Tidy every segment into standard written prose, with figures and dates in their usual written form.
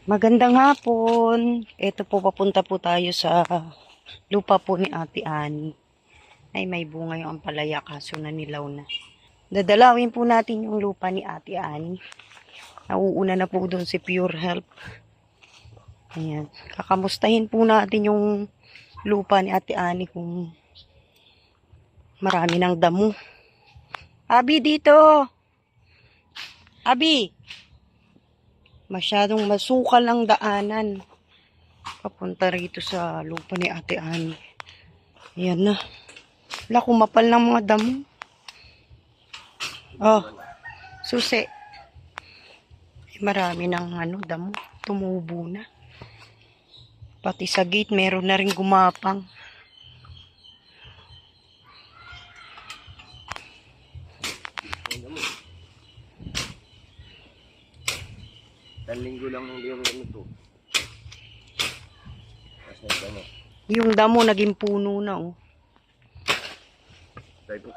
Magandang hapon. Ito po, papunta po tayo sa lupa po ni Ate Ani. Ay, may bunga yung ampalaya kaso nanilaw na. Dadalawin po natin yung lupa ni Ate Ani. Nauuna na po doon si Pure Health. Ayan. Kakamustahin po natin yung lupa ni Ate Ani kung marami ng damo. Abi, dito! Abi! Masyadong masukal ang daanan. Papunta rito sa lupa ni Ate Ani. Ayan na. Wala, kumapal ng mga damo. Oh, susi. Marami ng damo. Tumubo na. Pati sa gate, meron na rin gumapang. Isang linggo lang hindi yung to. Kasi damo. Yung damo naging puno na, oh. Dahil po.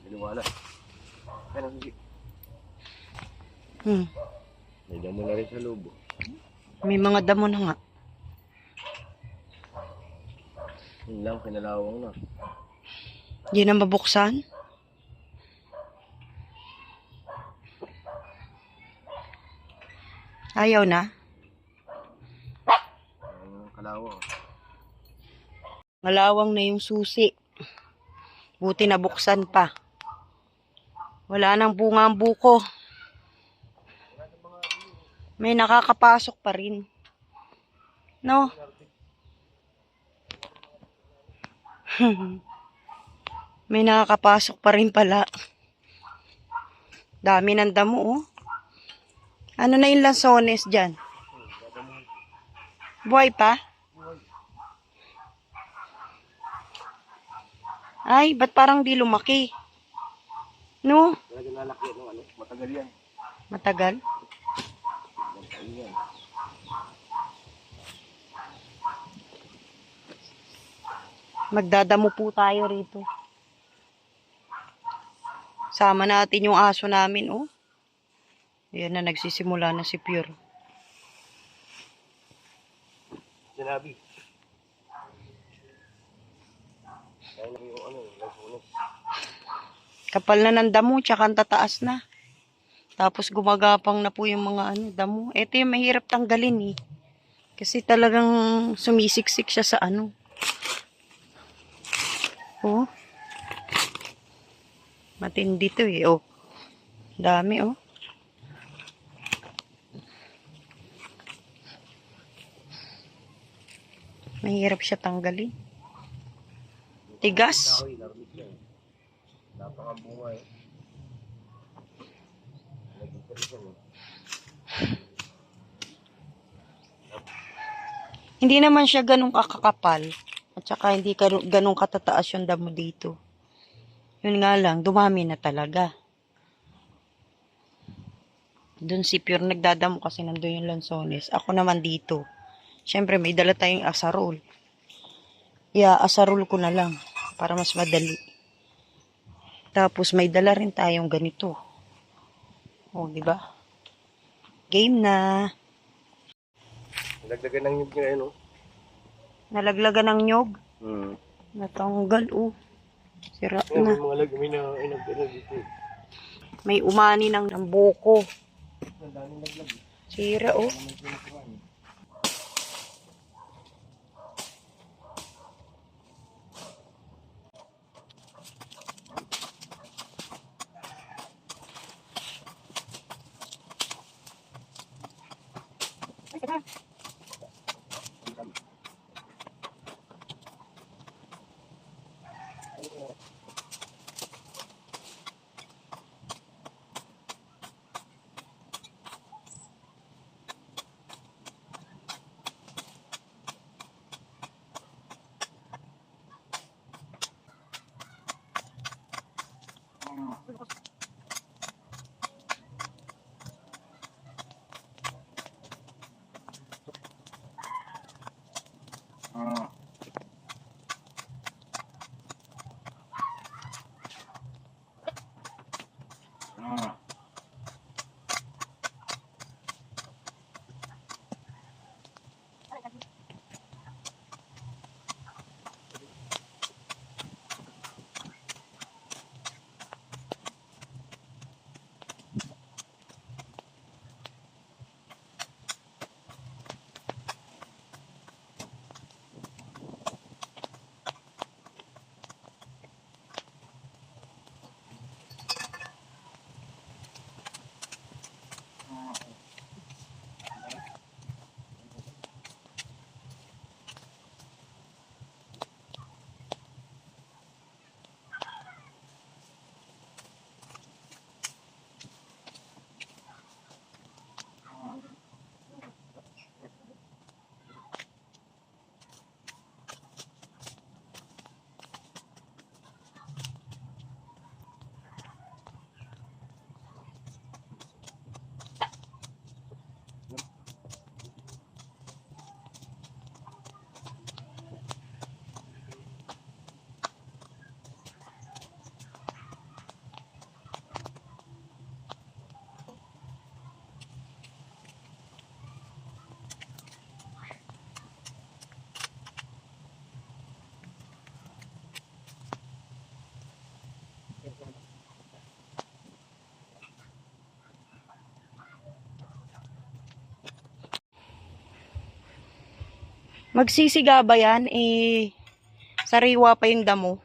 Diliwala. Ano sige? May damo na rin sa loob. May mga damo na nga. Yun lang, kinalawang na. Hindi na mabuksan. Ayaw na. Kalawang. Malawang na yung susi. Buti na buksan pa. Wala nang bunga ang buko. May nakakapasok pa rin. No? May nakakapasok pa rin pala. Dami ng damo, oh. Ano na yung lansones dyan? Buhay pa? Ay, ba't parang di lumaki? No? Talaga nalaki ng matagal yan. Matagal? Ayan. Magdadamo po tayo rito. Sama natin yung aso namin, oh. Ayan na, nagsisimula na si Pure. Sinabi. Kaya lang yung lansunas. Kapal na ng damo, tsaka ang tataas na. Tapos gumagapang na po yung mga damo. Ito yung mahirap tanggalin, eh. Kasi talagang sumisiksik siya sa Oh. Matindi to, eh. Oh. Dami, oh. Mahirap siya tanggalin. Tigas. Napakabunga eh. Hindi naman siya ganun kakakapal. At saka hindi ganun katataas yung damo dito. Yun nga lang, dumami na talaga. Doon si Pure nagdadamo kasi nandun yung lansones. Ako naman dito. Siyempre, may dala tayong asarol. Asarol ko na lang para mas madali. Tapos may dala rin tayong ganito. Oh, di ba? Game na. Nagdagdagan ng nyug ngayon, oh. Nalaglagan ng nyog. Natanggal, oh. Sira na. May mga lagmi na dito. May umani ng buko. Ang daming laglag. Sira, oh. Magsisiga ba yan? Eh, sariwa pa yung damo.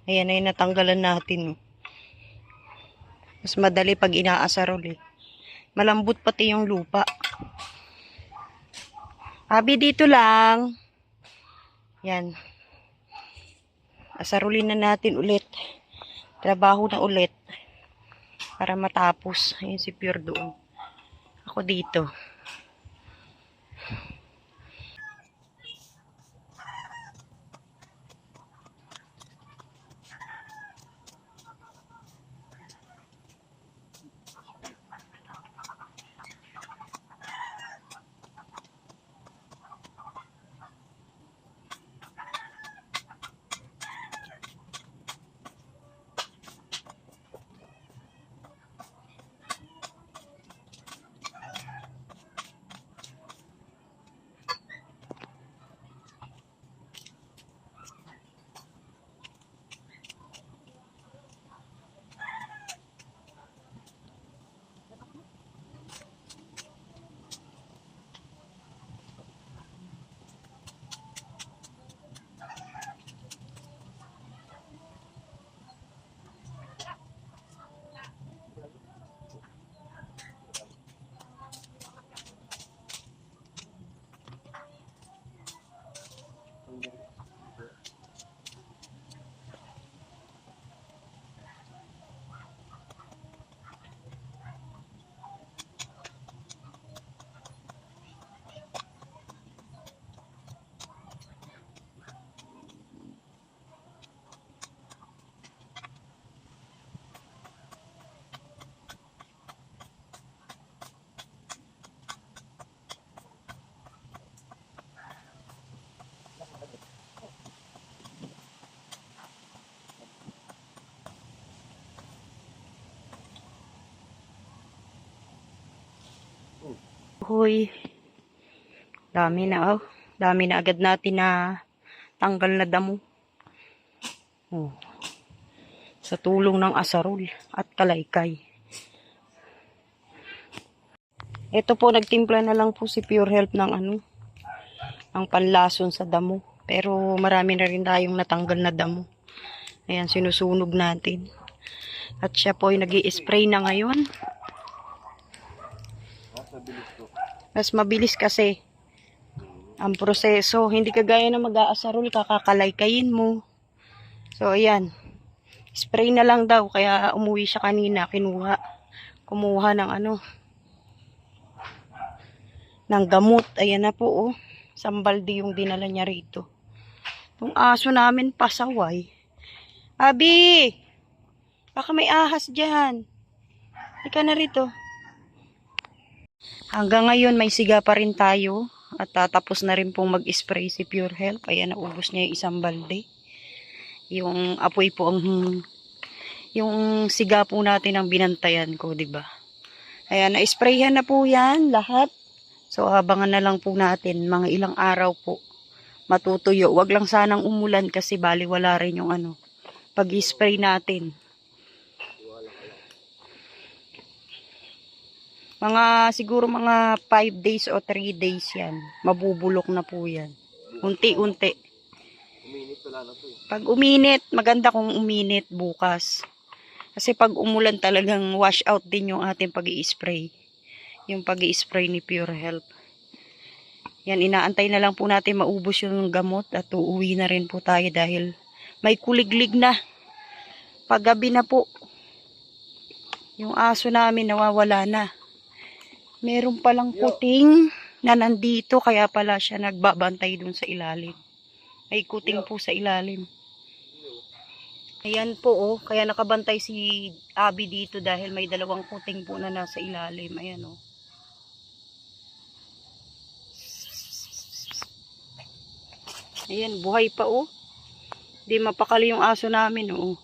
Ayan ay natanggalan natin. Mas madali pag inaasarol eh. Malambot pati yung lupa. Abi, dito lang. Yan. Asarulin na natin ulit. Trabaho na ulit. Para matapos. Ayan si Pure doon. Ako dito. Hoy. Dami na oh. Dami na agad natin na tanggal na damo. Oh. Sa tulong ng asarol at kalaykay. Ito po, nagtimpla na lang po si Pure Health ng ng panlason sa damo. Pero marami na rin tayong natanggal na damo. Ayan, sinusunog natin. At siya po ay nag-i-spray na ngayon. Mas mabilis kasi ang proseso. Hindi kagaya na mag-aasarol, kakakalaykayin mo. So, ayan. Spray na lang daw. Kaya umuwi siya kanina. Kumuha ng ng gamot. Ayan na po, oh. Sambaldi yung dinala niya rito. Itong aso namin pasaway. Abi! Baka may ahas dyan. Ika na rito. Hanggang ngayon, may siga pa rin tayo. At tatapos na rin pong mag-spray si Pure Health. Ayan, naubos niya yung isang balde. Yung apoy po yung siga po natin ang binantayan ko, 'di ba? Ayan, na-sprayhan na po 'yan lahat. So abangan na lang po natin mga ilang araw po matutuyo. Wag lang sanang umulan kasi baliwala rin yung pag-spray natin. Siguro mga 5 days o 3 days 'yan. Mabubulok na po 'yan. Unti-unti. Uminit wala na po. Pag uminit, maganda kung uminit bukas. Kasi pag umulan talagang wash out din yung ating pag-i-spray. Yung pag-i-spray ni Pure Health. Yan, inaantay na lang po natin maubos yung gamot at uuwi na rin po tayo dahil may kuliglig na. Paggabi na po. Yung aso namin nawawala na. Meron palang kuting na nandito kaya pala siya nagbabantay dun sa ilalim. May kuting po sa ilalim. Ayan po, oh. Kaya nakabantay si Abby dito dahil may dalawang kuting po na nasa ilalim. Ayan, oh. Ayan, buhay pa, oh. Di mapakali yung aso namin, oh.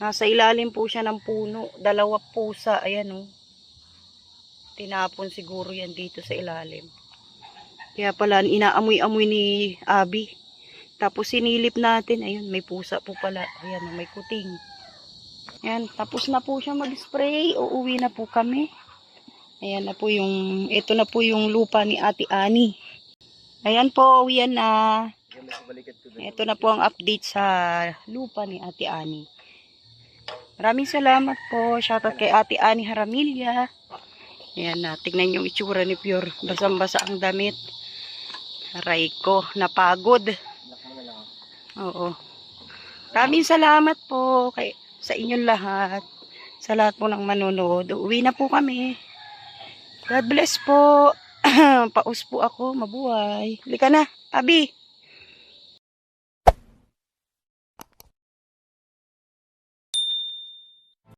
Nasa ilalim po siya ng puno. Dalawa pusa, ayan, oh. Tinapon siguro yan dito sa ilalim. Kaya pala, inaamoy-amoy ni Abby. Tapos sinilip natin, ayun, may pusa po pala. Ayan, may kuting. Ayan, tapos na po siya mag-spray. Uuwi na po kami. Ayan na po yung, ito na po yung lupa ni Ate Ani. Ayan po, uwian na. Yan, mas balikat ko doon. Ito na po ang update sa lupa ni Ate Ani. Maraming salamat po. Shoutout kay Ate Ani Haramilya. Ayan na, tignan yung itsura ni Pure. Basang-basa ang damit. Aray ko, napagod. Anak mo na lang. Oo. Maraming salamat po sa inyong lahat. Sa lahat po ng manonood. Uwi na po kami. God bless po. Paus po ako. Mabuhay. Halika na, Abi.